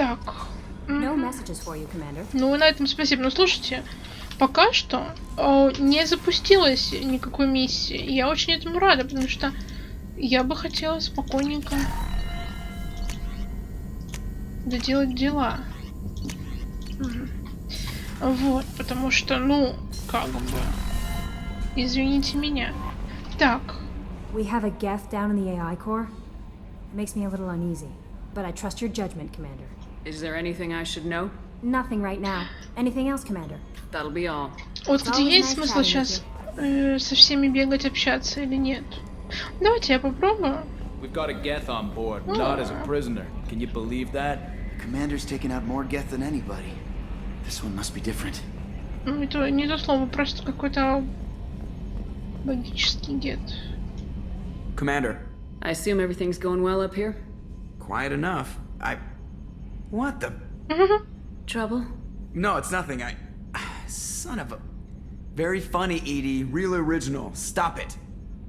Так. No messages for you, Commander. Ну, на этом спасибо. Но слушайте, пока что не запустилась никакой миссии. И я очень этому рада, потому что я бы хотела спокойненько доделать дела. Вот, потому что, ну, как бы... Извините меня. Так. We have a geth down in the AI core. It makes me a little uneasy, but I trust your judgment, Commander. Is there anything I should know? Nothing right now. Anything else, Commander? That'll be all. Вот, кстати, есть смысл сейчас со всеми бегать, общаться или нет? Давайте я попробую. We've got a geth on board, not as a prisoner. Can you believe that? The commander's taken out more geth than anybody. This one must be different. Ну, это не то слово, просто какой-то логический гет. Commander. I assume everything's going well up here? Quiet enough. What the? Trouble? No, it's nothing. Son of a... Very funny, Edie. Real original. Stop it.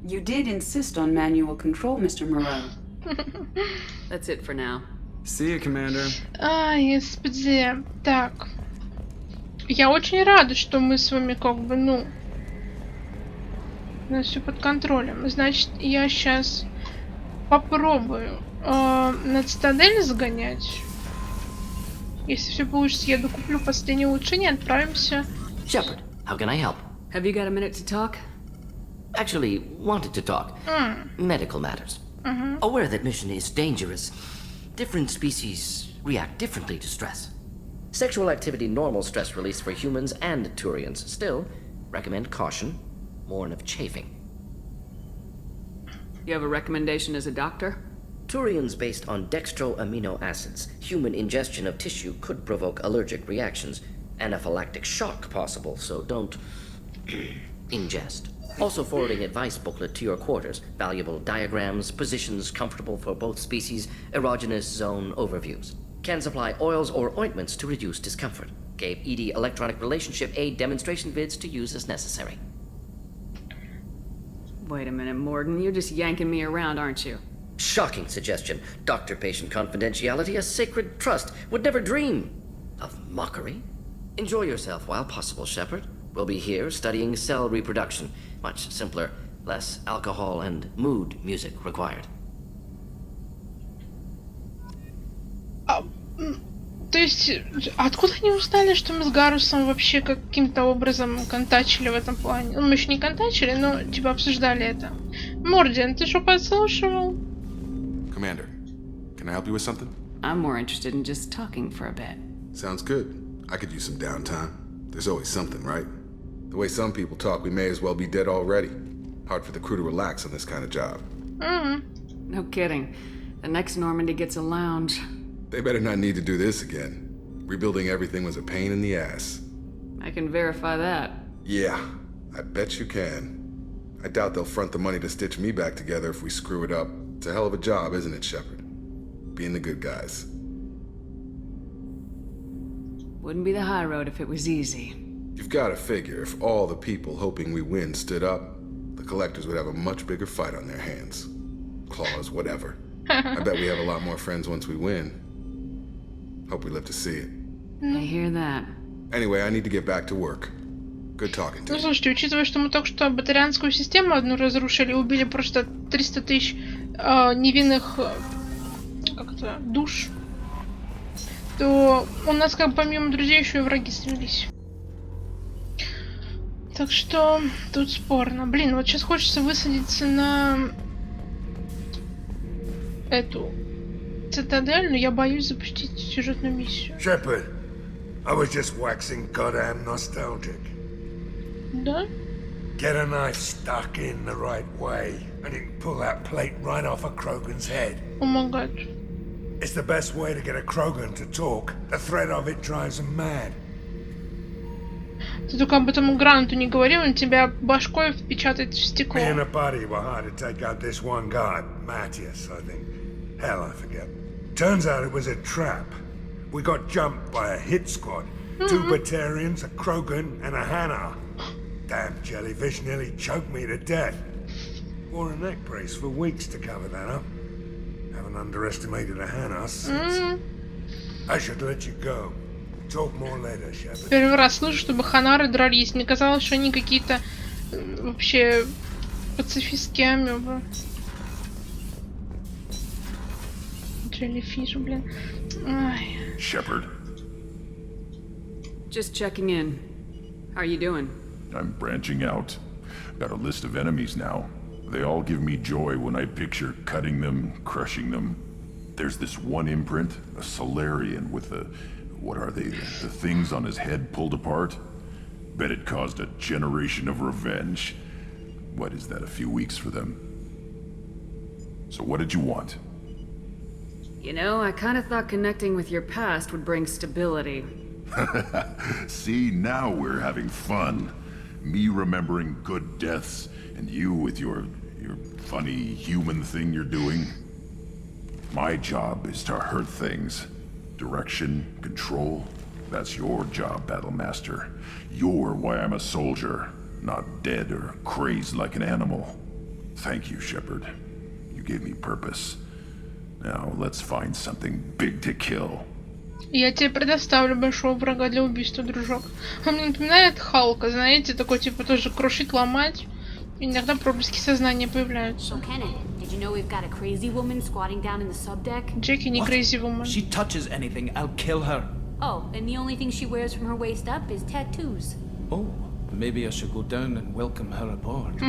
You did insist on manual control, Mr. Moreau. That's it for now. See you, Commander. Ай, господи. Так. Я очень рада, что мы с вами как бы, ну... У нас все под контролем. Значит, я сейчас попробую на Цитадель загонять. Если все получится, я докуплю последнее улучшение, отправимся. Shepard, how can I help? Have you got a minute to talk? Actually, wanted to talk. Medical matters. Aware that mission is dangerous. Different species react differently to stress. Sexual activity normal stress release for humans and Turians. Still, recommend caution. Warn of chafing. You have a recommendation as a doctor? Turians based on dextro amino acids. Human ingestion of tissue could provoke allergic reactions. Anaphylactic shock possible, so don't ingest. Also forwarding advice booklet to your quarters. Valuable diagrams, positions comfortable for both species, erogenous zone overviews. Can supply oils or ointments to reduce discomfort. Gave ED electronic relationship aid demonstration vids to use as necessary. Wait a minute, Morgan. You're just yanking me around, aren't you? Shocking suggestion. Doctor-patient confidentiality, a sacred trust. Would never dream of mockery. Enjoy yourself while possible, Shepard. We'll be here studying cell reproduction. Much simpler, less alcohol and mood music required. То есть, откуда они узнали, что мы с Гарусом вообще каким-то образом контачили в этом плане? Ну, мы еще не контачили, но типа обсуждали это. Мордин, ты что подслушивал? Commander, can I help you with something? I'm more interested in just talking for a bit. Sounds good. I could use some downtime. There's always something, right? The way some people talk, we may as well be dead already. Hard for the crew to relax on this kind of job. No kidding. The next Normandy gets a lounge. They better not need to do this again. Rebuilding everything was a pain in the ass. I can verify that. Yeah, I bet you can. I doubt they'll front the money to stitch me back together if we screw it up. It's a hell of a job, isn't it, Shepard? Being the good guys. Wouldn't be the high road if it was easy. You've got to figure if all the people hoping we win stood up, the collectors would have a much bigger fight on their hands. Claws, whatever. I bet we have a lot more friends once we win. Hope we live to see it. I hear that. Anyway, I need to get back to work. Good talking to Ну, you. слушайте, учитывая, что мы только что батарианскую систему одну разрушили, убили просто 300 тысяч невинных как это, душ, то у нас как помимо друзей еще и враги снялись. Так что тут спорно. Блин, вот сейчас хочется высадиться на эту Цитадель, но я боюсь запустить сюжетную миссию. Shepard, I was just waxing goddamn nostalgic. Да? Get a knife stuck in the right way, and you can pull that plate right off a Krogan's head. О май гад. It's the best way to get a Krogan to talk. The threat of it drives them mad. Ты только об этом Гранту не говорил, он тебя башкой впечатает в стекло. Me and a buddy were hired to take out this one guy, Matthias, I think. Hell, I forget. Turns out it was a trap. We got jumped by a hit squad. 2 Batarians, a Krogan, and a Hanar. Damn jellyfish nearly choked me to death. Wore a neck brace for weeks to cover that up. Haven't underestimated a Hanar since. I should let you go. Talk more later, Shepard. Первый раз слышу, чтобы ханары дрались. Мне казалось, что они какие-то вообще пацифистские амебы. Джеллифиш, блин. Ай. Shepard, Just checking in. How are you doing? I'm branching out. Got a list of enemies now. They all give me joy when I picture cutting them, crushing them. There's this one imprint, a Solarian with the... what are they? The things on his head pulled apart? Bet it caused a generation of revenge. What is that, a few weeks for them? So what did you want? You know, I kind of thought connecting with your past would bring stability. See, now we're having fun. Me remembering good deaths, and you with your funny human thing you're doing. My job is to hurt things. Direction, control. That's your job, Battlemaster. You're why I'm a soldier, not dead or crazed like an animal. Thank you, Shepard. You gave me purpose. Now let's find something big to kill. Я тебе предоставлю большого врага для убийства, дружок. Он мне напоминает Халка, знаете, такой типа тоже крушить, ломать. Иногда проблески сознания появляются. Джеки не crazy woman. She touches anything, I'll kill her. Oh, and the only thing she wears from her waist up is tattoos. Oh, maybe I should go down and welcome her aboard.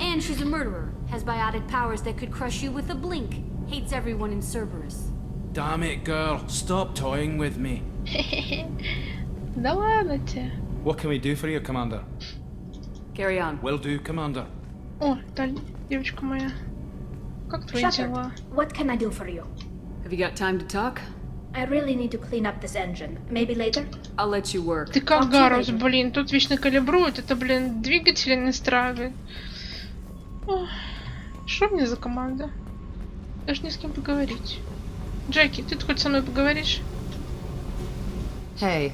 And she's a murderer, has biotic powers that could crush you with a blink. Hates everyone in Cerberus. Damn it, girl. Stop toying with me. Да ладно тебе. What can we do for you, Commander? Carry on. Will do, Commander. О, да, девочка моя. Как твои дела? What can I do for you? Have you got time to talk? I really need to clean up this engine. Maybe later? I'll let you work. Ты как Гарус, блин, тут вечно калибрует, это, блин, двигатели настраивает. Что мне за команда? Даже не с кем поговорить. Джеки, ты хоть со мной поговоришь? Hey.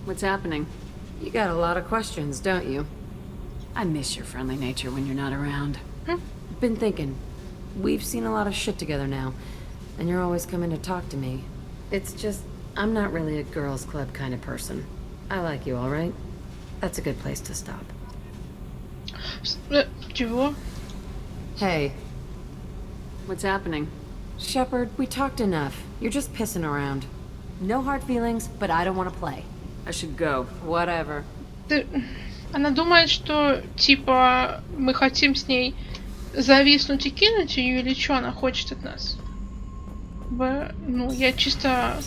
What's happening? You got a lot of questions, don't you? I miss your friendly nature when you're not around. I've been thinking. We've seen a lot of shit together now, and you're always coming to talk to me. It's just, I'm not really a girls' club kind of person. I like you, all right? That's a good place to stop. Чего? Hey. What's happening? Shepard, we talked enough. You're just pissing around. No hard feelings, but I don't want to play. I should go. Whatever. Она думает, что, типа, мы хотим с ней зависнуть и кинуть ее, или что она хочет от нас? Ну, я чисто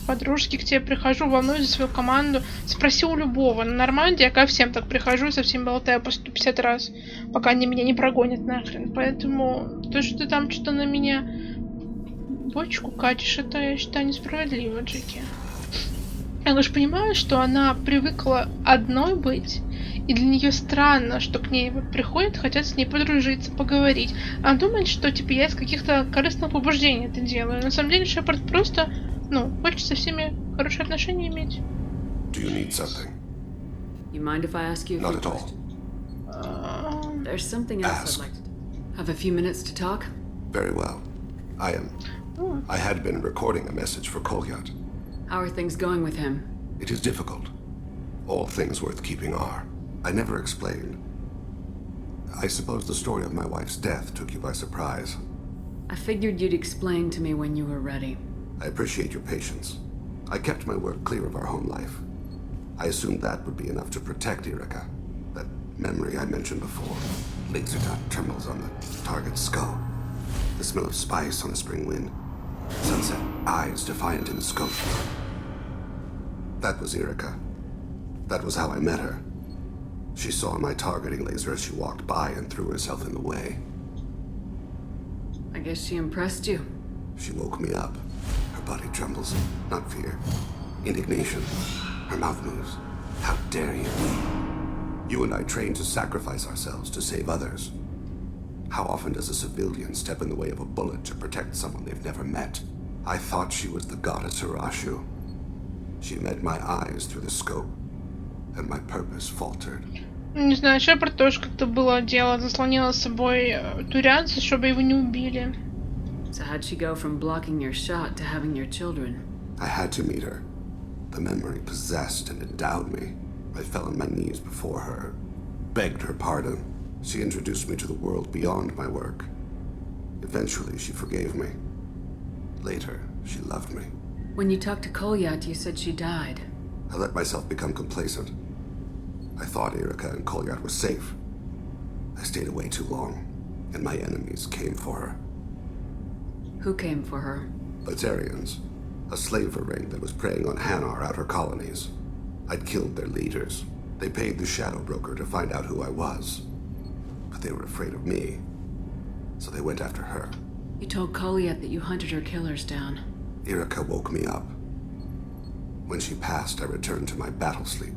по-дружески к тебе прихожу, волнуюсь за свою команду. Спроси у любого. На Нормандии я ко всем так прихожу, со всеми болтаю по 150 раз, пока они меня не прогонят нахрен. Поэтому то, что ты там что-то на меня бочку катишь, это, я считаю, несправедливо, Джеки. Я лишь понимаю, что она привыкла одной быть, и для нее странно, что к ней вот приходят, хотят с ней подружиться, поговорить. Она думает, что типа я из каких-то корыстных побуждений это делаю. На самом деле Шепард просто, ну, хочет со всеми хорошие отношения иметь. Do you need something? You mind if I ask you a Not few at all. questions? There's something else I'd like to... Have a few minutes to talk? Very well. I had been recording a message for Kolyat. How are things going with him? It is difficult. All things worth keeping are. I never explained. I suppose the story of my wife's death took you by surprise. I figured you'd explain to me when you were ready. I appreciate your patience. I kept my work clear of our home life. I assumed that would be enough to protect Erica. That memory I mentioned before. Laser dot trembles on the target's skull. The smell of spice on the spring wind. Sunset, eyes defiant in the scope. That was Erica. That was how I met her. She saw my targeting laser as she walked by and threw herself in the way. I guess she impressed you. She woke me up. Her body trembles. Not fear. Indignation. Her mouth moves. How dare you? You and I trained to sacrifice ourselves to save others. How often does a civilian step in the way of a bullet to protect someone they've never met? I thought she was the goddess Hirashu. She met my eyes through the scope, and my purpose faltered. Не знаю, Шепард тоже как-то было дело, заслонила с собой турянца, чтобы его не убили. So how'd she go from blocking your shot to having your children? I had to meet her. The memory possessed and endowed me. I fell on my knees before her, begged her pardon. She introduced me to the world beyond my work. Eventually, she forgave me. Later, she loved me. When you talked to Kolyat, you said she died. I let myself become complacent. I thought Erica and Kolyat were safe. I stayed away too long, and my enemies came for her. Who came for her? Batarians, a slaver ring that was preying on Hanar outer colonies. I'd killed their leaders. They paid the Shadow Broker to find out who I was. But they were afraid of me, so they went after her. You told Kolyat that you hunted her killers down. Erica woke me up. When she passed, I returned to my battle sleep.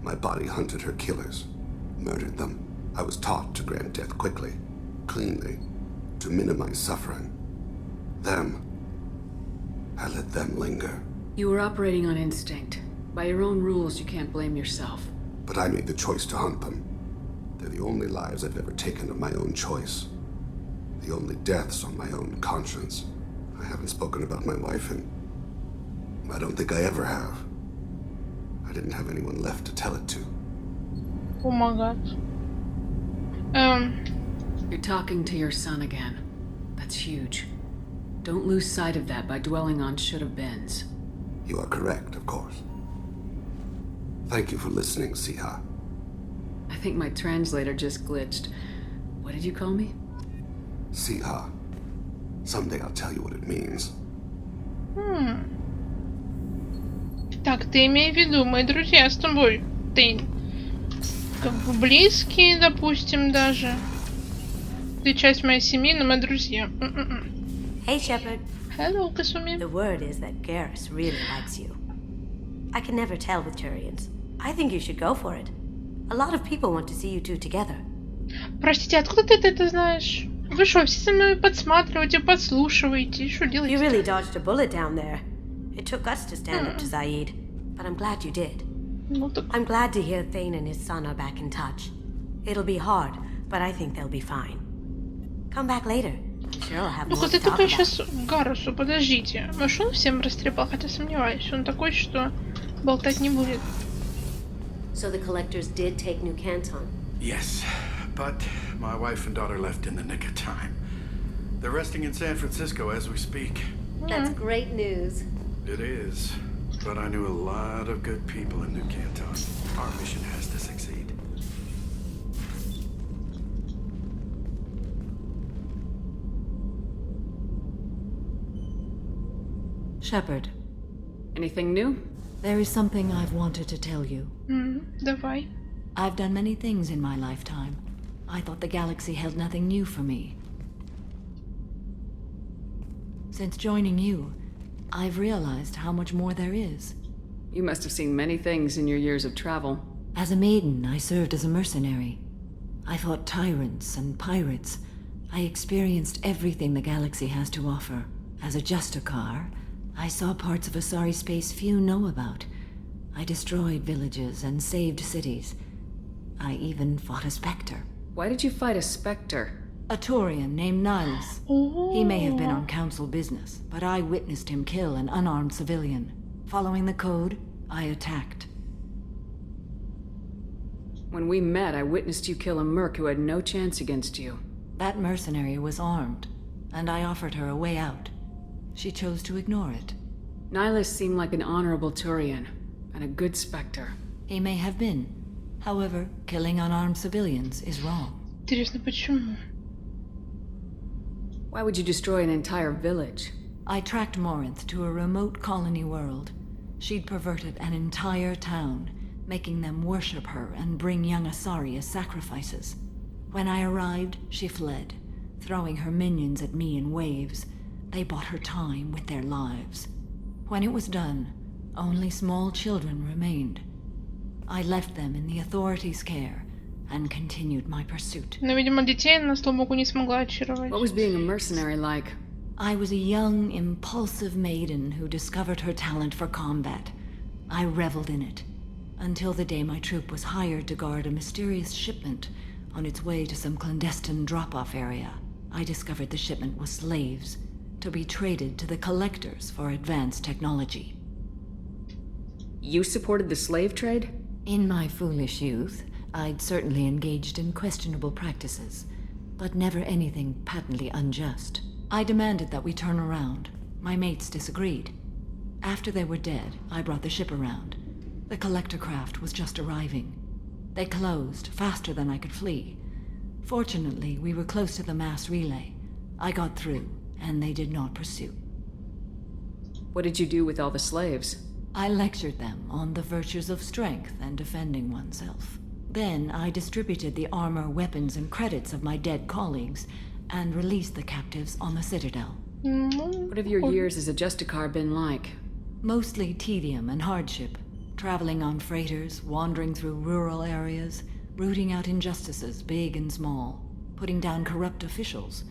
My body hunted her killers, murdered them. I was taught to grant death quickly, cleanly, to minimize suffering. I let them linger. You were operating on instinct. By your own rules, you can't blame yourself. But I made the choice to hunt them. They're the only lives I've ever taken of my own choice. The only deaths on my own conscience. I haven't spoken about my wife, and I don't think I ever have. I didn't have anyone left to tell it to. Oh my god. You're talking to your son again. That's huge. Don't lose sight of that by dwelling on should-have-beens. You are correct, of course. Thank you for listening, Siha. I think my translator just glitched. What did you call me? Siha. Someday I'll tell you what it means. Так, ты имей в виду, мы друзья с тобой, Тейн. Как бы близкие, допустим, даже. Ты часть моей семьи, но мы друзья. Hey, Shepard. Hello, Kasumi. The word is that Garrus really likes you. I can never tell with Turians. I think you should go for it. A lot of people want to see you two together. Простите, откуда ты это знаешь? Вы что, все со мной подсматриваете, подслушиваете? Что делаете? You really dodged a bullet down there. It took us to stand up to Zaid, but I'm glad you did. I'm glad to hear Thane and his son are back in touch. It'll be hard, but I think they'll be fine. Come back later. I'm sure I'll have more Ну-ка, to ты talk такой about. сейчас Гарусу, подождите. Может, он всем растрепал, хотя сомневаюсь. Он такой, что болтать не будет. So the collectors did take New Canton? Yes, but my wife and daughter left in the nick of time. They're resting in San Francisco as we speak. That's great news. It is, but I knew a lot of good people in New Canton. Our mission has to succeed. Shepard. Anything new? There is something I've wanted to tell you. Давай. I've done many things in my lifetime. I thought the galaxy held nothing new for me. Since joining you, I've realized how much more there is. You must have seen many things in your years of travel. As a maiden, I served as a mercenary. I fought tyrants and pirates. I experienced everything the galaxy has to offer. As a Justicar, I saw parts of Asari space few know about. I destroyed villages and saved cities. I even fought a Spectre. Why did you fight a Spectre? A Turian named Nihilus. He may have been on council business, but I witnessed him kill an unarmed civilian. Following the code, I attacked. When we met, I witnessed you kill a merc who had no chance against you. That mercenary was armed, and I offered her a way out. She chose to ignore it. Nihilus seemed like an honorable Turian, and a good Spectre. He may have been. However, killing unarmed civilians is wrong. Интересно, почему? Why would you destroy an entire village? I tracked Morinth to a remote colony world. She'd perverted an entire town, making them worship her and bring young Asari as sacrifices. When I arrived, she fled, throwing her minions at me in waves. They bought her time with their lives. When it was done, only small children remained. I left them in the authorities' care and continued my pursuit. Но, видимо, детей она, слава богу, не смогла очаровать. What was being a mercenary like? I was a young, impulsive maiden who discovered her talent for combat. I reveled in it, until the day my troop was hired to guard a mysterious shipment on its way to some clandestine drop-off area. I discovered the shipment was slaves, to be traded to the collectors for advanced technology. You supported the slave trade? In my foolish youth, I'd certainly engaged in questionable practices, but never anything patently unjust. I demanded that we turn around. My mates disagreed. After they were dead, I brought the ship around. The collector craft was just arriving. They closed faster than I could flee. Fortunately, we were close to the mass relay. I got through, and they did not pursue. What did you do with all the slaves? I lectured them on the virtues of strength and defending oneself. Then I distributed the armor, weapons, and credits of my dead colleagues and released the captives on the Citadel. What have your years as a Justicar been like? Mostly tedium and hardship. Traveling on freighters, wandering through rural areas, rooting out injustices big and small, putting down corrupt officials.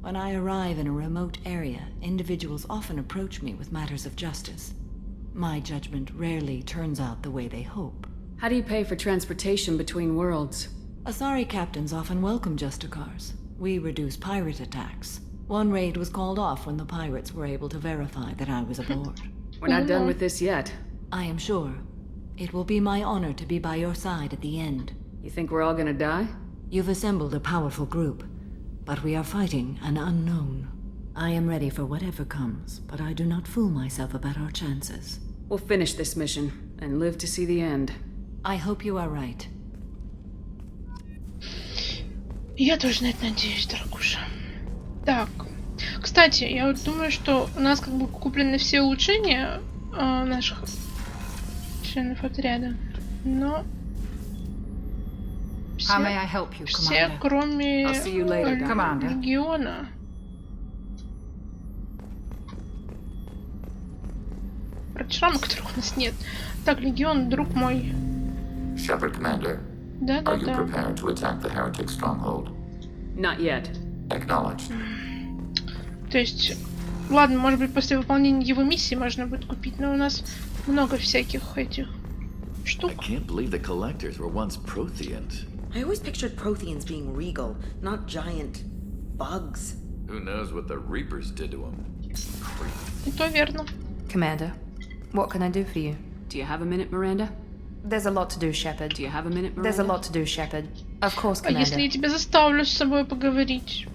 When I arrive in a remote area, individuals often approach me with matters of justice. My judgment rarely turns out the way they hope. How do you pay for transportation between worlds? Asari captains often welcome Justicars. We reduce pirate attacks. One raid was called off when the pirates were able to verify that I was aboard. We're not done with this yet. I am sure. It will be my honor to be by your side at the end. You think we're all gonna die? You've assembled a powerful group, but we are fighting an unknown. I am ready for whatever comes, but I do not fool myself about our chances. We'll finish this mission and live to see the end. I hope you are right. Я тоже на это надеюсь, дорогуша. Так. Кстати, я вот думаю, что у нас как бы куплены все улучшения наших членов отряда, но все кроме легиона. Про шрама, которых у нас нет. Так, легион, друг мой. Shepard, Commander. Да. Are you prepared to attack the heretic stronghold? Not yet. Acknowledged. То есть, ладно, может быть, после выполнения его миссии можно будет купить, но у нас много всяких этих штук. I can't believe the collectors were once Protheans. I always pictured Protheans being regal, not giant bugs. Who knows what the Reapers did to them? И то верно. Commander, what can I do for you? Do you have a minute, Miranda? There's a lot to do, Shepard. Do you have a minute, Miranda? There's a lot to do, Shepard. Of course, А Commander. если я тебя заставлю с собой поговорить?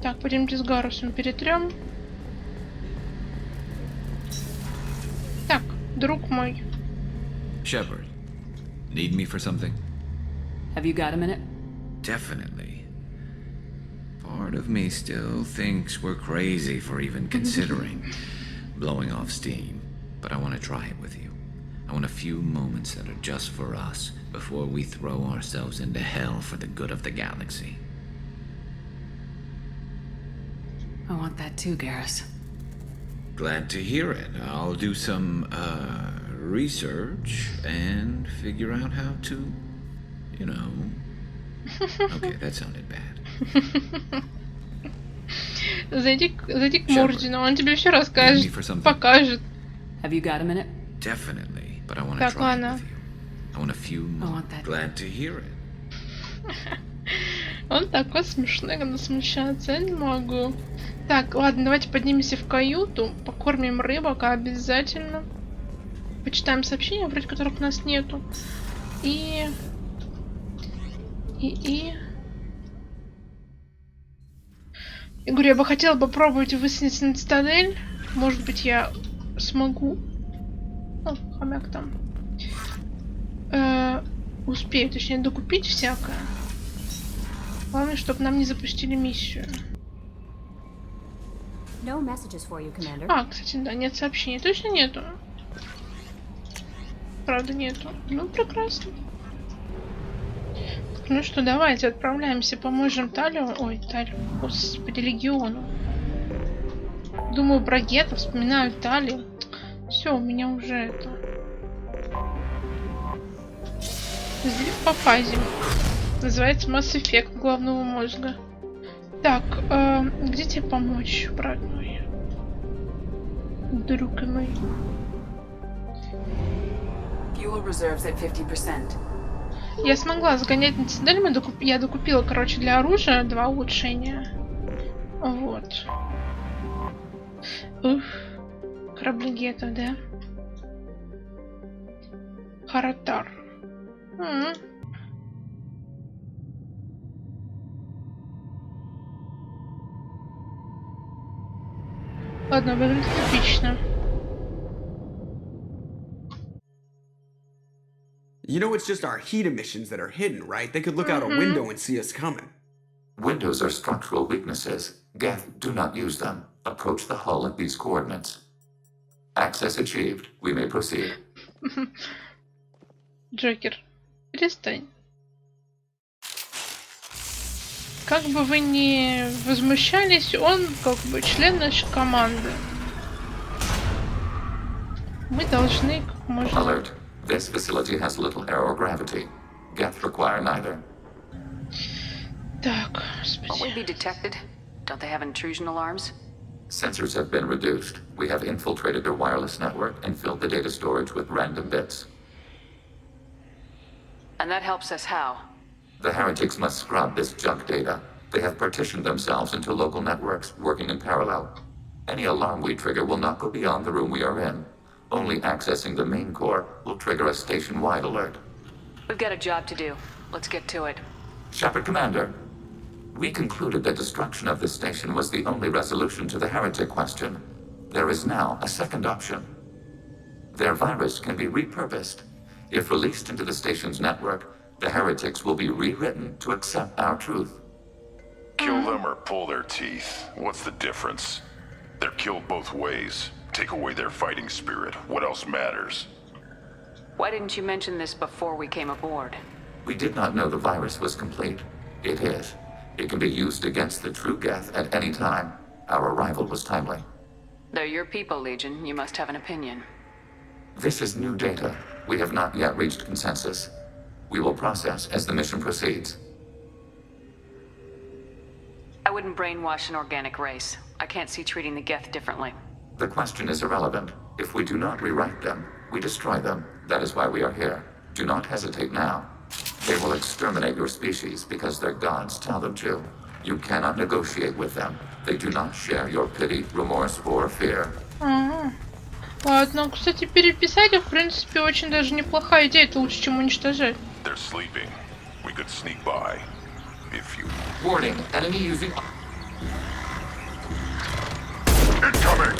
Так, пойдемте с Гарусом перетрем. Так, друг мой. Shepard, need me for something? Have you got a minute? Definitely. Part of me still thinks we're crazy for even considering blowing off steam, but I want to try it with you. I want a few moments that are just for us before we throw ourselves into hell for the good of the galaxy. I want that too, Garrus. Glad to hear it. I'll do some, research and figure out how to, you know... Okay, that sounded bad. Зайди к Мордину, он тебе все расскажет, покажет. Have you got a minute? Definitely, but I want to try it with you. I want a few more. Glad to hear it. Он такой смешной, когда смущается, я не могу. Так, ладно, давайте поднимемся в каюту, покормим рыбок обязательно. Почитаем сообщения, вроде которых у нас нету. Я говорю, я бы хотела попробовать выяснить на Цитадель. Может быть, я смогу... О, хомяк там. Успею, точнее, докупить всякое. Главное, чтобы нам не запустили миссию. Кстати, да, нет сообщений. Точно нету? Правда, нету. Ну, прекрасно. Ну что, давайте отправляемся, поможем Талию. Ой, Талию. Господи, легиону. Думаю про Гетто, вспоминаю Талию. Все, у меня уже это... По фазе. Называется Mass Effect головного мозга. Так, где тебе помочь, брат мой? Друг мой. Fuel reserves at 50%. Я смогла загонять на Цитадель, я докупила, короче, для оружия 2 улучшения. Вот. Уф. Корабли гетто, да? Харатар. Ладно, выглядит эпично. You know, it's just our heat emissions that are hidden, right? They could look out a window and see us coming. Windows are structural weaknesses. Geth, do not use them. Approach the hull at these coordinates. Access achieved. We may proceed. Джокер, перестань. Как бы вы ни возмущались, он как бы член нашей команды. Мы должны как можно... Alert. This facility has little air or gravity. Geth require neither. Так, господи. Won't we be detected? Don't they have intrusion alarms? Sensors have been reduced. We have infiltrated their wireless network and filled the data storage with random bits. And that helps us how? The heretics must scrub this junk data. They have partitioned themselves into local networks, working in parallel. Any alarm we trigger will not go beyond the room we are in. Only accessing the main core will trigger a station-wide alert. We've got a job to do. Let's get to it. Shepard, Commander. We concluded that destruction of this station was the only resolution to the heretic question. There is now a second option. Their virus can be repurposed. If released into the station's network, the heretics will be rewritten to accept our truth. Kill them or pull their teeth. What's the difference? They're killed both ways. Take away their fighting spirit. What else matters? Why didn't you mention this before we came aboard? We did not know the virus was complete. It is. It can be used against the true Geth at any time. Our arrival was timely. They're your people, Legion. You must have an opinion. This is new data. We have not yet reached consensus. We will process as the mission proceeds. I wouldn't brainwash an organic race. I can't see treating the Geth differently. The question is irrelevant. If we do not rewrite them, we destroy them. That is why we are here. Do not hesitate now. They will exterminate your species because their gods tell them to. You cannot negotiate with them. They do not share your pity, remorse, or fear. Ладно, кстати, переписать их, в принципе, очень даже неплохая идея. Это лучше, чем уничтожать. They're sleeping. We could sneak by. If you... Warning, enemy using... Incoming!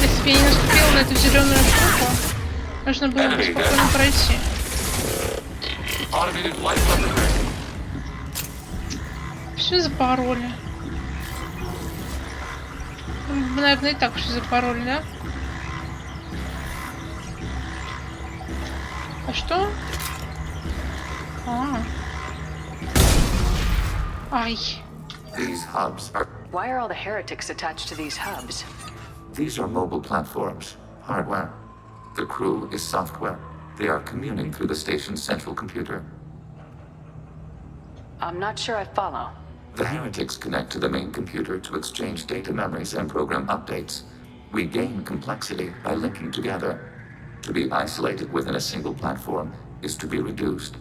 Если бы я не наступила на эту зеленую штуку, можно было бы спокойно пройти. Все запороли. Наверное, и так все запороли, да? А что? Ай. These hubs are... Why are all the heretics attached to these hubs? These are mobile platforms, hardware. The crew is software. They are communing through the station's central computer. I'm not sure I follow. The heretics connect to the main computer to exchange data memories and program updates. We gain complexity by linking together. To be isolated within a single platform is to be reduced.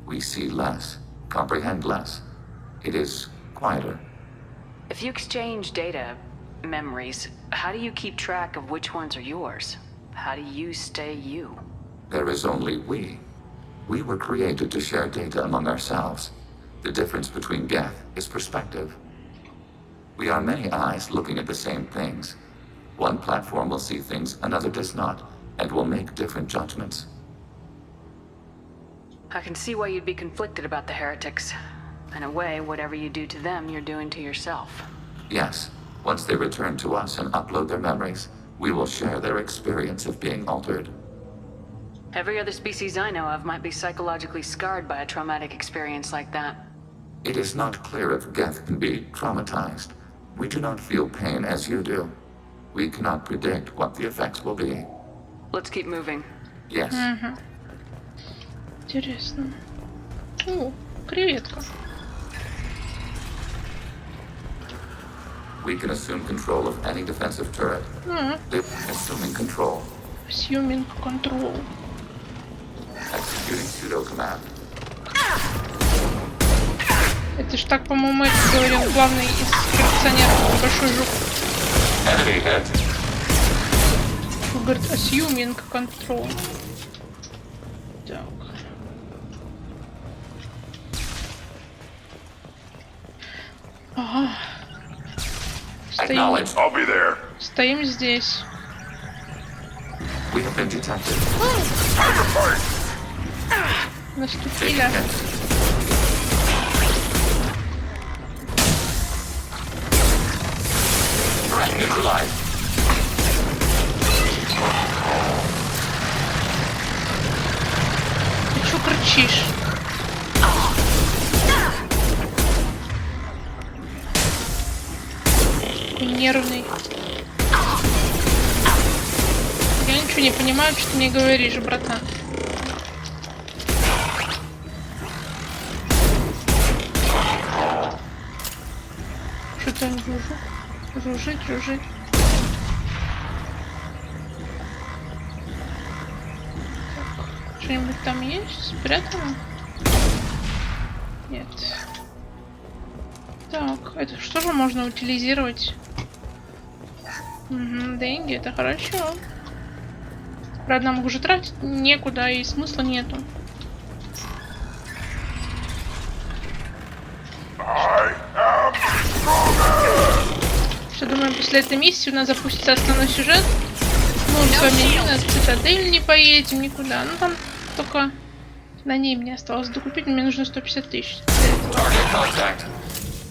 We see less, comprehend less. It is quieter. If you exchange data, memories, how do you keep track of which ones are yours? How do you stay you? There is only we. We were created to share data among ourselves. The difference between Geth is perspective. We are many eyes looking at the same things. One platform will see things another does not, and will make different judgments. I can see why you'd be conflicted about the heretics. In a way, whatever you do to them, you're doing to yourself. Yes. Once they return to us and upload their memories, we will share their experience of being altered. Every other species I know of might be psychologically scarred by a traumatic experience like that. It is not clear if Geth can be traumatized. We do not feel pain as you do. We cannot predict what the effects will be. Let's keep moving. Yes. Интересно. О, креветка. We can assume control of any defensive turret. Assuming control. Assuming control. Executing pseudo command. Это ж так, по-моему, это говорил главный из коллекционеров, большой жук. Он говорит, assuming control. Так. Ага. Стоим здесь. Наступили. Ты чё кричишь? Нервный. Я ничего не понимаю, что ты мне говоришь, братан. Что там жужжит. Что-нибудь там есть? Спрятано? Нет. Так, это что же можно утилизировать? Угу, деньги, это хорошо. Правда, нам их уже тратить некуда и смысла нету. Что, думаю, после этой миссии у нас запустится основной сюжет. Мы с вами на Цитадель не поедем никуда. Ну там только на ней мне осталось докупить. Мне нужно 150 тысяч.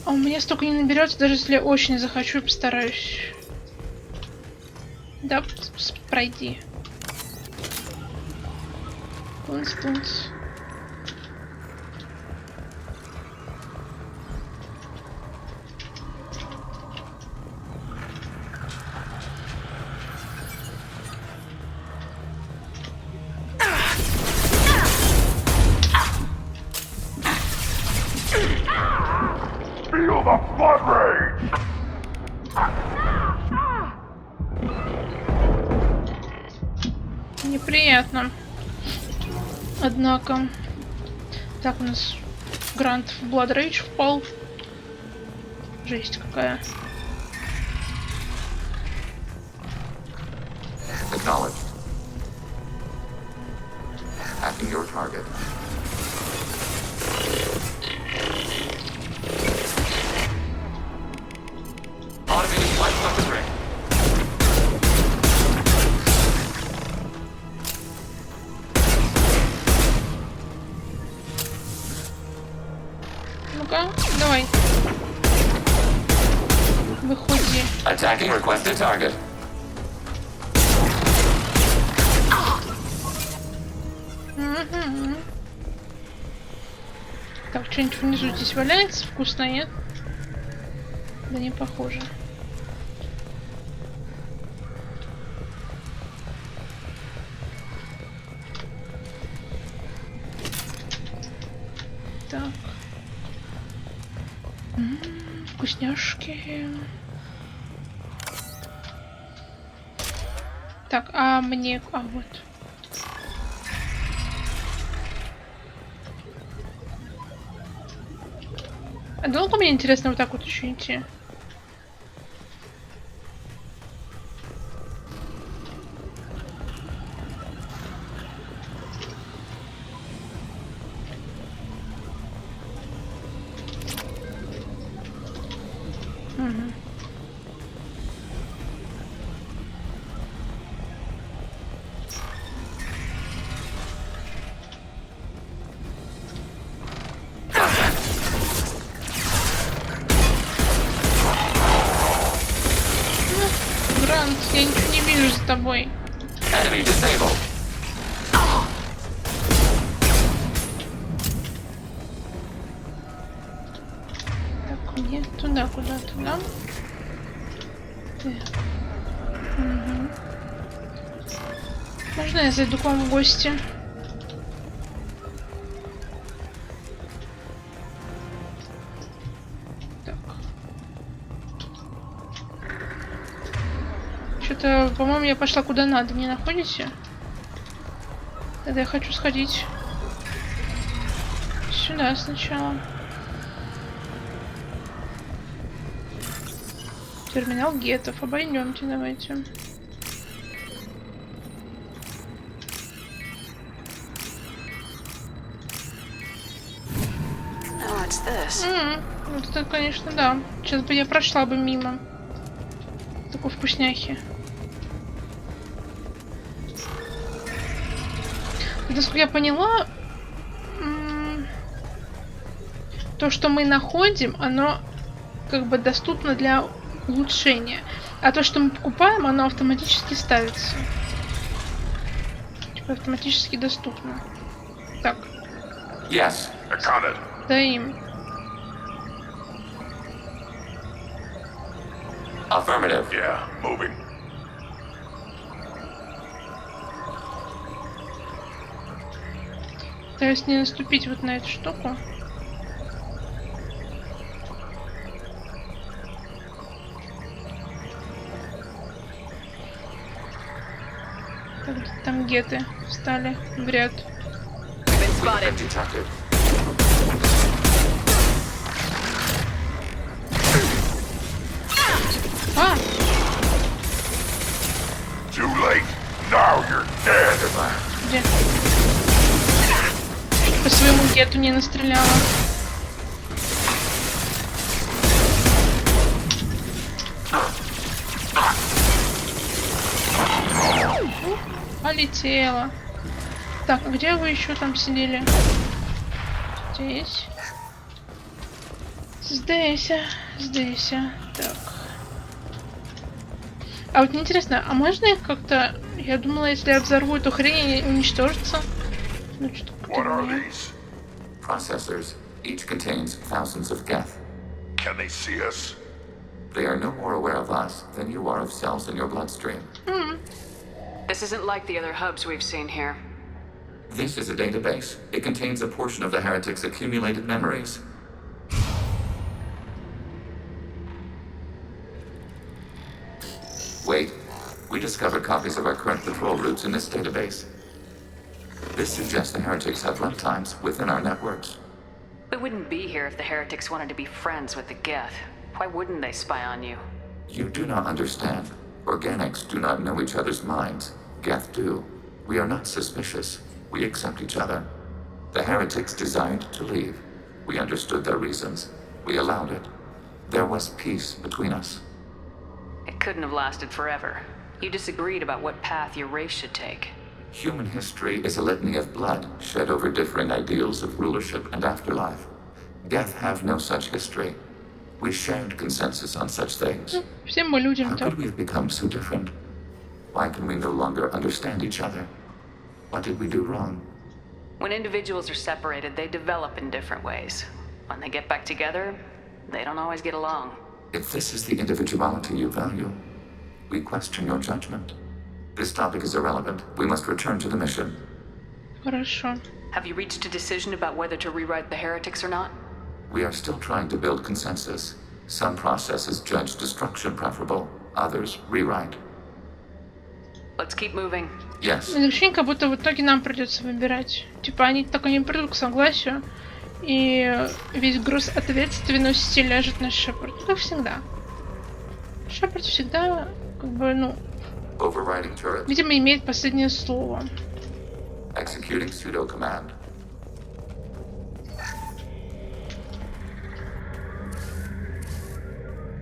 А у меня столько не наберется, даже если я очень захочу и постараюсь. Да, пройди. Пунц. Feel the flood rage! Неприятно. Однако. Так, у нас Грант в Blood Rage впал. Жесть какая. Acknowledged. Hacking your target. Automating life weapon ring. Ну-ка, давай. Выходи. Attacking requested target. Угу. Так, что-нибудь внизу здесь валяется? Вкусно, нет? Да не похоже. Так. Вкусняшки. Так, а мне... А, вот. А долго мне интересно вот так вот еще идти? Угу. Грант, я ничего не вижу за тобой. Enemy disabled. Так, мне туда, куда-то, да? Угу. Можно я зайду к вам в гости? Так. Что-то, по-моему, я пошла куда надо, не находите? Тогда я хочу сходить сюда сначала. Терминал гетов. Обойдемте, давайте. Вот это, конечно, да. Сейчас бы я прошла бы мимо. Такой вкусняхи. Насколько я поняла, то, что мы находим, оно как бы доступно для улучшения. А то, что мы покупаем, оно автоматически ставится. Типа автоматически доступно. Так. Yes, accounted. Да им. Affirmative. Yeah, moving. Пытаюсь не наступить вот на эту штуку. Так, там геты встали в ряд. А! Too late. Now you're dead. Где? По своему гету не настреляла. Полетела. Так, а где вы еще там сидели? Здесь. Здесь. Так. А вот мне интересно, а можно их как-то... Я думала, если я взорву эту хрень, они уничтожатся. Ну, что такое? Processors. Each contains thousands of geth. Can they see us? They are no more aware of us than you are of cells in your bloodstream. This isn't like the other hubs we've seen here. This is a database. It contains a portion of the heretic's accumulated memories. Wait. We discovered copies of our current patrol routes in this database. This suggests the heretics have runtimes within our networks. We wouldn't be here if the heretics wanted to be friends with the geth. Why wouldn't they spy on you? You do not understand. Organics do not know each other's minds. Geth do. We are not suspicious. We accept each other. The heretics desired to leave. We understood their reasons. We allowed it. There was peace between us. It couldn't have lasted forever. You disagreed about what path your race should take. Human history is a litany of blood shed over differing ideals of rulership and afterlife. Geth have no such history. We shared consensus on such things. How could we have become so different? Why can we no longer understand each other? What did we do wrong? When individuals are separated, they develop in different ways. When they get back together, they don't always get along. If this is the individuality you value, we question your judgment. This topic is irrelevant. We must return to the mission. Хорошо. Have you reached a decision about whether to rewrite the heretics or not? We are still trying to build consensus. Some processes judge destruction preferable, others rewrite. Let's keep moving. Yes. Ощущение, как будто в итоге нам придется выбирать. Типа они так и не придут к согласию, и весь груз ответственности ляжет на Шепард. Как всегда. Шепард всегда, как бы, ну, видимо, имеет последнее слово. Executing pseudo command.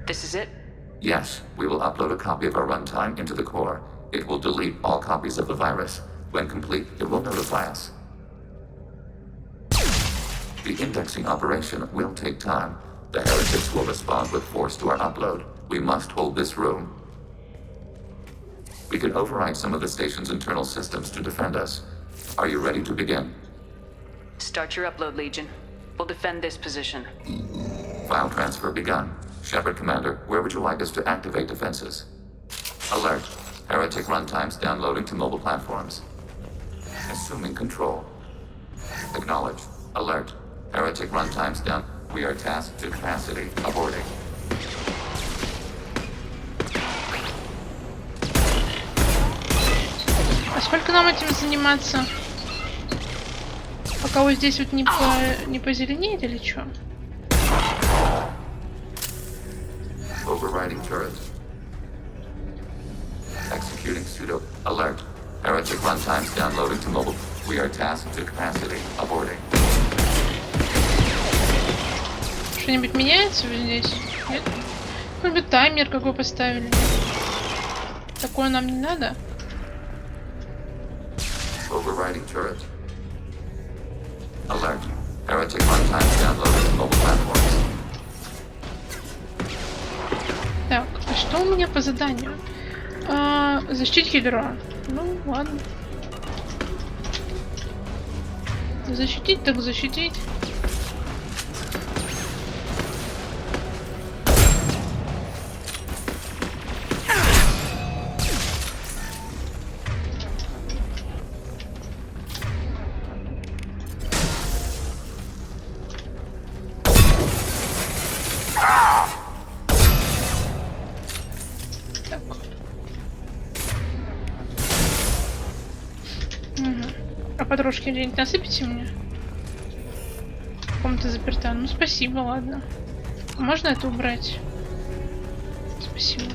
This is it? Yes, we will upload a copy of our runtime into the core. It will delete all copies of the virus. When complete, it will notify us. The indexing operation will take time. The heretics will respond with force to our upload. We must hold this room. We can override some of the station's internal systems to defend us. Are you ready to begin? Start your upload, Legion. We'll defend this position. File transfer begun. Shepard Commander, where would you like us to activate defenses? Alert. Heretic runtimes downloading to mobile platforms. Assuming control. Acknowledge. Alert. Heretic runtimes down. We are tasked to capacity. Aborting. А сколько нам этим заниматься? Пока вот здесь вот не позеленеет или что? Overriding turret. executing pseudo. Alert. Heretic runtimes downloading to mobile. We are tasked to capacity. Aborting. Что-нибудь меняется здесь? Нет? Какой-нибудь таймер какой поставили? Такое нам не надо. Overriding turret. Alert. Heretic runtimes downloading to mobile platforms. Так, а что у меня по заданию? Защитить хилера. Ну, ладно. Защитить так защитить. Подружки где-нибудь насыпите мне? Комната заперта. Ну спасибо, ладно. Можно это убрать? Спасибо.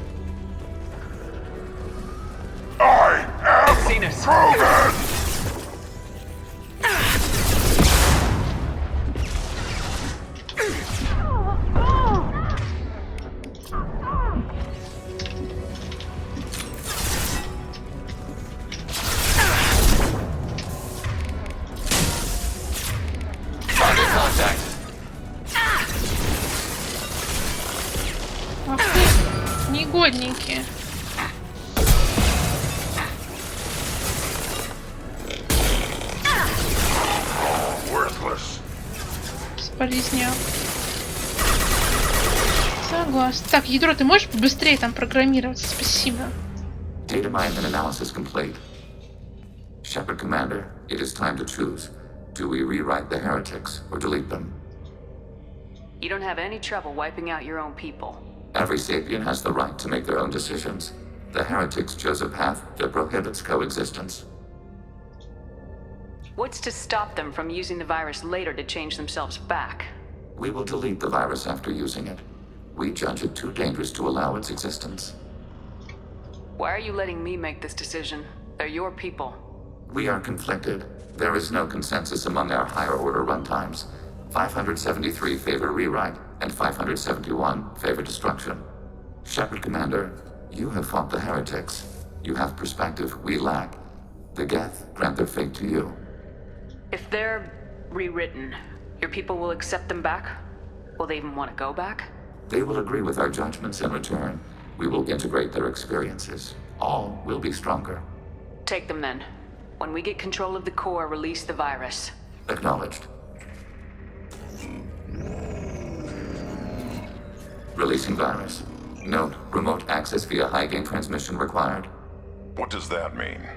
Негодненькие. Сполезняк. Согласен. Так, ядро, ты можешь быстрее там программироваться? Спасибо. Data mine and analysis complete. Shepard Commander, it is time to choose. Do we rewrite the heretics or delete them? You don't have any trouble wiping out your own people. Every sapient has the right to make their own decisions. The heretics chose a path that prohibits coexistence. What's to stop them from using the virus later to change themselves back? We will delete the virus after using it. We judge it too dangerous to allow its existence. Why are you letting me make this decision? They're your people. We are conflicted. There is no consensus among our higher order runtimes. 573 favor rewrite, and 571 favor destruction. Shepard Commander, you have fought the heretics. You have perspective we lack. The Geth grant their fate to you. If they're rewritten, your people will accept them back? Will they even want to go back? They will agree with our judgments in return. We will integrate their experiences. All will be stronger. Take them then. When we get control of the core, release the virus. Acknowledged. Releasing virus. Note, remote access via high-gain transmission required. What does that mean?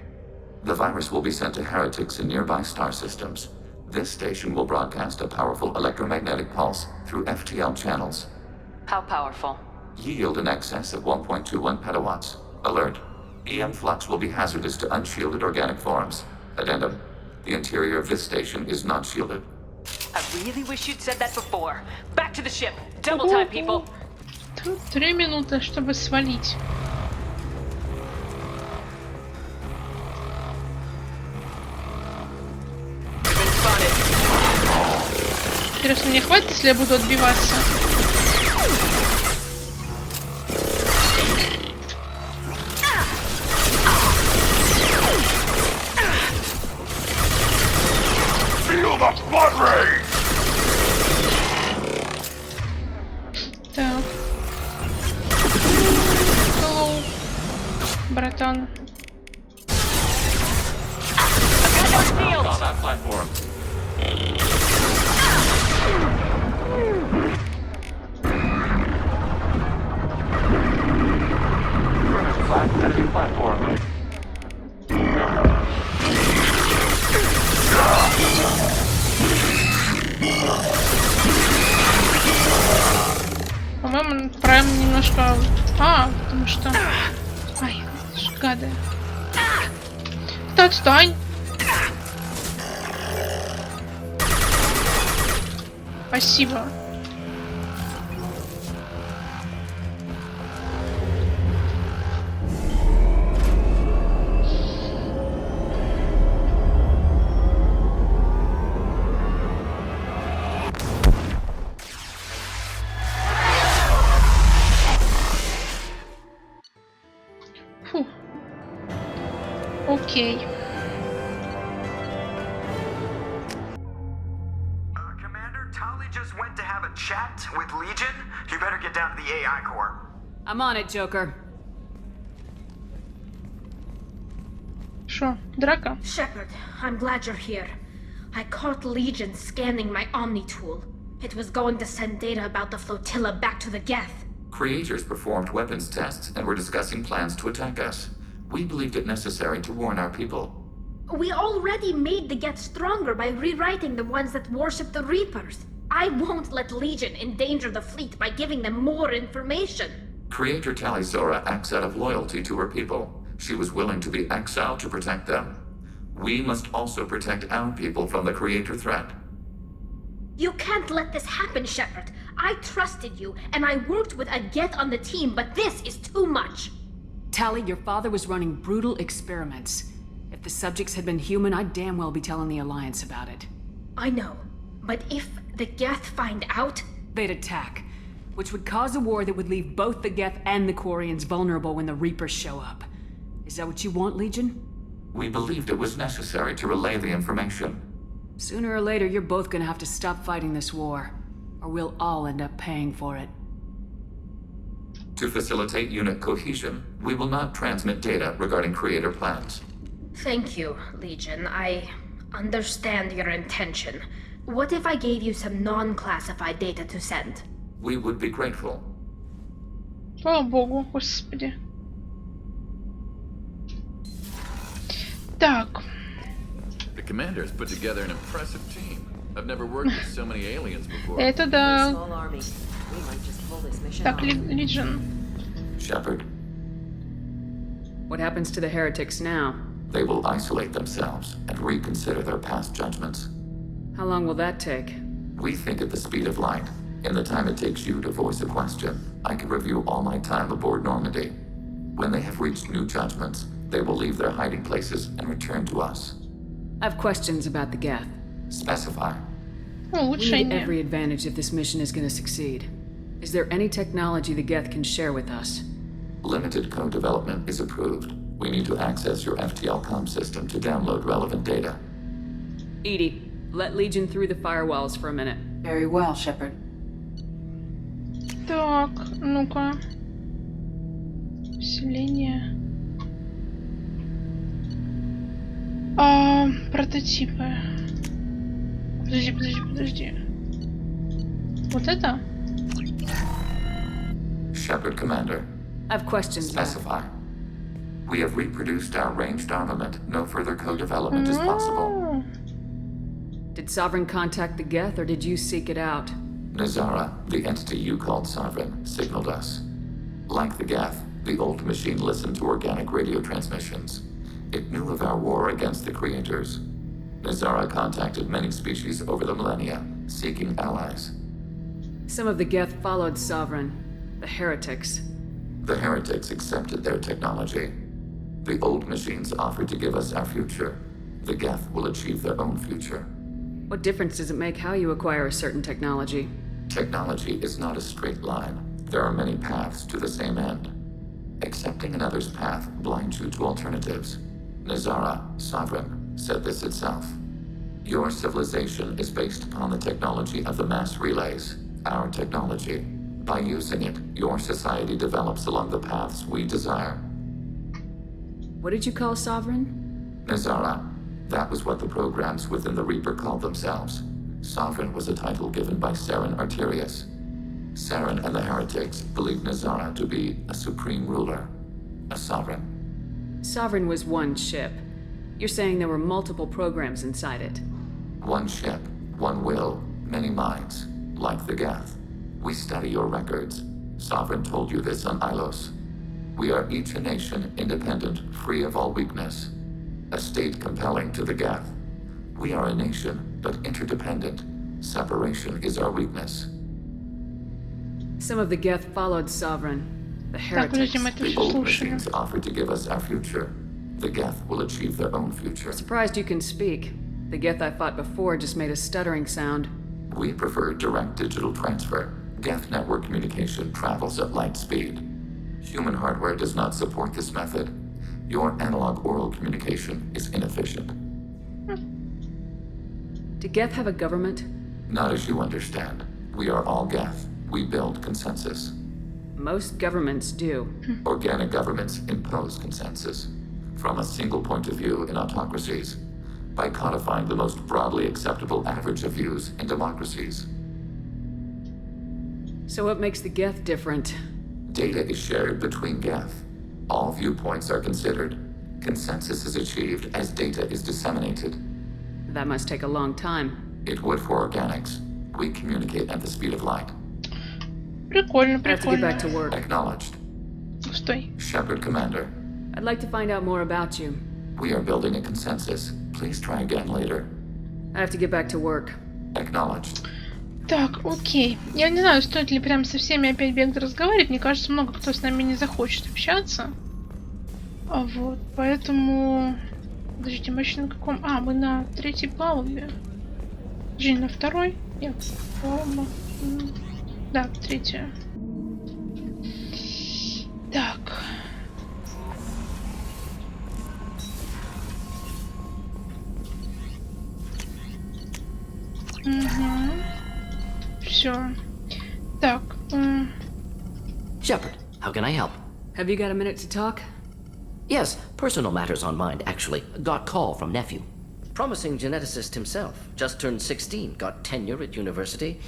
The virus will be sent to heretics in nearby star systems. This station will broadcast a powerful electromagnetic pulse through FTL channels. How powerful? Yield in excess of 1.21 petawatts. Alert. EM flux will be hazardous to unshielded organic forms. Addendum. The interior of this station is not shielded. I really wish you'd said that before. Back to the ship. Double time, people. 3 минуты, чтобы свалить. Интересно, мне хватит, если я буду отбиваться? Так. Hello, братан. On that platform. Enemy platform. По-моему, прям немножко... потому что... Ай, гады. Да отстань! Спасибо. Окей. Commander, Tali just went to have a chat with Legion. You better get down to the AI core. I'm on it, Joker. Шо, драка? Shepard, I'm glad you're here. I caught Legion scanning my Omni tool. It was going to send data about the flotilla back to the Geth. Creators performed weapons tests and were discussing plans to attack us. We believed it necessary to warn our people. We already made the Geth stronger by rewriting the ones that worship the Reapers. I won't let Legion endanger the fleet by giving them more information. Creator Talizora acts out of loyalty to her people. She was willing to be exiled to protect them. We must also protect our people from the Creator threat. You can't let this happen, Shepard. I trusted you, and I worked with a Geth on the team, but this is too much. Tali, your father was running brutal experiments. If the subjects had been human, I'd damn well be telling the Alliance about it. I know, but if the Geth find out... They'd attack, which would cause a war that would leave both the Geth and the Quarians vulnerable when the Reapers show up. Is that what you want, Legion? We believed it was necessary to relay the information. Sooner or later, you're both gonna have to stop fighting this war, or we'll all end up paying for it. To facilitate unit cohesion, we will not transmit data regarding Creator plans. Thank you, Legion. I understand your intention. What if I gave you some non-classified data to send? We would be grateful. Слава богу, господи. Так. The Commander's put together an impressive team. I've never worked with so many aliens before. Это да. Так, off. Legion. Shepard. What happens to the heretics now? They will isolate themselves and reconsider their past judgments. How long will that take? We think at the speed of light. In the time it takes you to voice a question, I can review all my time aboard Normandy. When they have reached new judgments, they will leave their hiding places and return to us. I have questions about the Geth. Specify. We need every advantage if this mission is going to succeed. Is there any technology the Geth can share with us? Limited code development is approved. We need to access your FTL comm system to download relevant data. Edie, let Legion through the firewalls for a minute. Very well, Shepard. Так, ну-ка. Вселение. Прототипы. Подожди. Вот это? Shepard, Commander. I have questions. Specify. We have reproduced our ranged armament. No further co-development is possible. Did Sovereign contact the Geth, or did you seek it out? Nazara, the entity you called Sovereign, signaled us. Like the Geth, the old machine listened to organic radio transmissions. It knew of our war against the Creators. Nazara contacted many species over the millennia, seeking allies. Some of the Geth followed Sovereign. The heretics. The heretics accepted their technology. The old machines offered to give us our future. The Geth will achieve their own future. What difference does it make how you acquire a certain technology? Technology is not a straight line. There are many paths to the same end. Accepting another's path blinds you to alternatives. Nazara, Sovereign, said this itself. Your civilization is based upon the technology of the mass relays, our technology. By using it, your society develops along the paths we desire. What did you call Sovereign? Nazara. That was what the programs within the Reaper called themselves. Sovereign was a title given by Saren Arterius. Saren and the heretics believed Nazara to be a supreme ruler, a sovereign. Sovereign was one ship. You're saying there were multiple programs inside it. One ship, one will, many minds, like the Geth. We study your records. Sovereign told you this on Ilos. We are each a nation, independent, free of all weakness. A state compelling to the Geth. We are a nation, but interdependent. Separation is our weakness. Some of the Geth followed Sovereign. The heretics. The old machines offered to give us our future. The Geth will achieve their own future. Surprised you can speak. The Geth I fought before just made a stuttering sound. We prefer direct digital transfer. Geth network communication travels at light speed. Human hardware does not support this method. Your analog oral communication is inefficient. Do Geth have a government? Not as you understand. We are all Geth. We build consensus. Most governments do. Organic governments impose consensus from a single point of view in autocracies by codifying the most broadly acceptable average of views in democracies. So what makes the Geth different? Data is shared between Geth. All viewpoints are considered. Consensus is achieved as data is disseminated. That must take a long time. It would for organics. We communicate at the speed of light. Прикольно, I have to get back to прикольно. work. Acknowledged. Стой. Shepard, Commander. I'd like to find out more about you. We are building a consensus. Please try again later. I have to get back to work. Acknowledged. Так, окей. Я не знаю, стоит ли прям со всеми опять бегать разговаривать. Мне кажется, много кто с нами не захочет общаться. Вот, поэтому... Подождите, мы еще на каком... А, мы на 3-й палубе. Подожди, на 2-й? Нет, палуба. Да, 3-я. Так. Угу. Все. Так. Shepard, how can I help? Have you got a minute to talk? Yes, personal matters on mind, actually. Got call from nephew. Promising geneticist himself. Just turned 16, got tenure at university.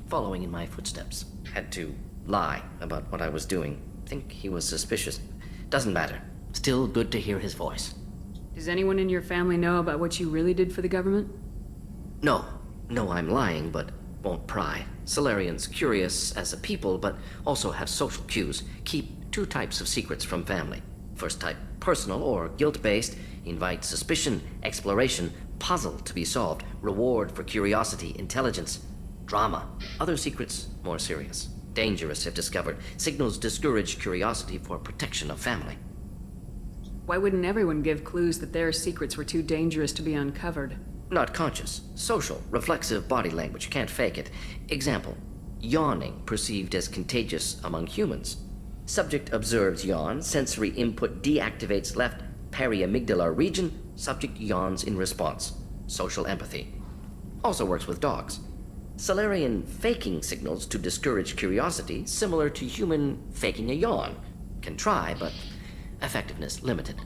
Following in my footsteps. Had to lie about what I was doing. Think he was suspicious. Doesn't matter. Still good to hear his voice. Does anyone in your family know about what you really did for the government? No. No, I'm lying, but won't pry. Solarians curious as a people, but also have social cues. Keep 2 types of secrets from family. First type, personal or guilt-based, invite suspicion, exploration, puzzle to be solved, reward for curiosity, intelligence, drama. Other secrets, more serious. Dangerous if discovered. Signals discourage curiosity for protection of family. Why wouldn't everyone give clues that their secrets were too dangerous to be uncovered? Not conscious. Social, reflexive body language, can't fake it. Example, yawning perceived as contagious among humans. Subject observes yawn, sensory input deactivates left periamygdalar region, subject yawns in response. Social empathy. Also works with dogs. Solarian faking signals to discourage curiosity, similar to human faking a yawn. Can try, but effectiveness limited.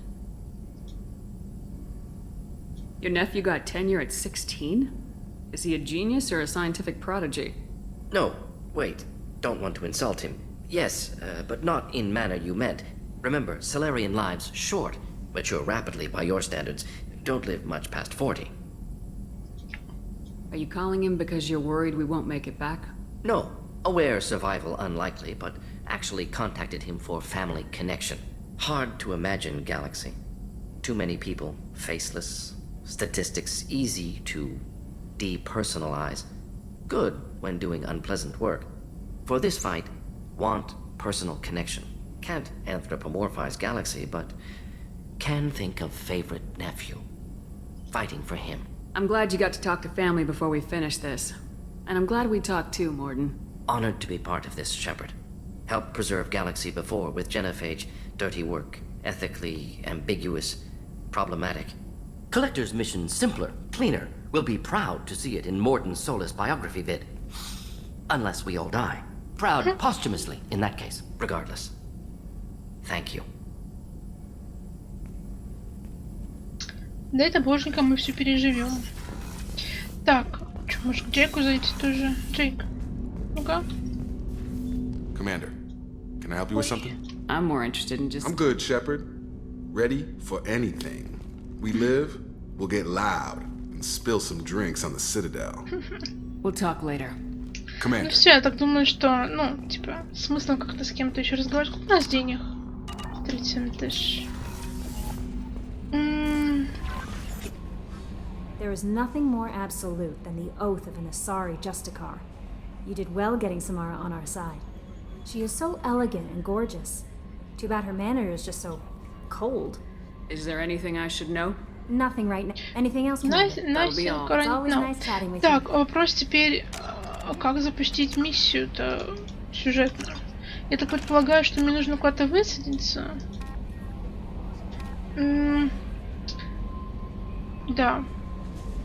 Your nephew got tenure at 16? Is he a genius or a scientific prodigy? No, wait. Don't want to insult him. Yes, but not in manner you meant. Remember, Solarian lives short. Mature rapidly by your standards. Don't live much past 40. Are you calling him because you're worried we won't make it back? No. Aware survival unlikely, but actually contacted him for family connection. Hard to imagine galaxy. Too many people, faceless. Statistics easy to depersonalize. Good when doing unpleasant work. For this fight, want personal connection. Can't anthropomorphize galaxy, but can think of favorite nephew. Fighting for him. I'm glad you got to talk to family before we finish this. And I'm glad we talked too, Morden. Honored to be part of this, Shepard. Helped preserve galaxy before with genophage. Dirty work. Ethically ambiguous. Problematic. Collector's mission simpler, cleaner. We'll be proud to see it in Morden's Solus biography vid. Unless we all die. Proud posthumously, in that case, regardless. Thank you. Да это боженька, мы все переживем. Так, что, может к Джейку зайти тоже? Джейк, ну-ка. Commander, can I help you with something? I'm more interested in just... I'm good, Shepard. Ready for anything. We live, we'll get loud and spill some drinks on the Citadel. We'll talk later. Commander. Ну все, я так думаю, что, ну, типа, смысл как-то с кем-то еще разговаривать. Сколько у нас денег? 37 тысяч. There is nothing more absolute than the oath of an Asari Justicar. You did well getting Samara on our side. She is so elegant and gorgeous. Too bad her manner is just so cold. Is there anything I should know? Nothing right now. Anything else? Nice, It's always nice chatting with you. Так, вопрос теперь, как запустить миссию-то сюжетную? Я так предполагаю, что мне нужно куда-то высадиться. Да.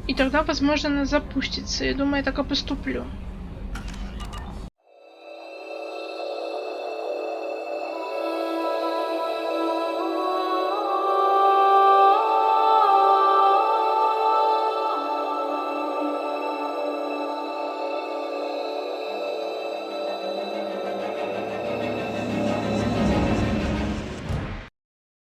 И тогда, возможно, она запустится. Я думаю, я так и поступлю.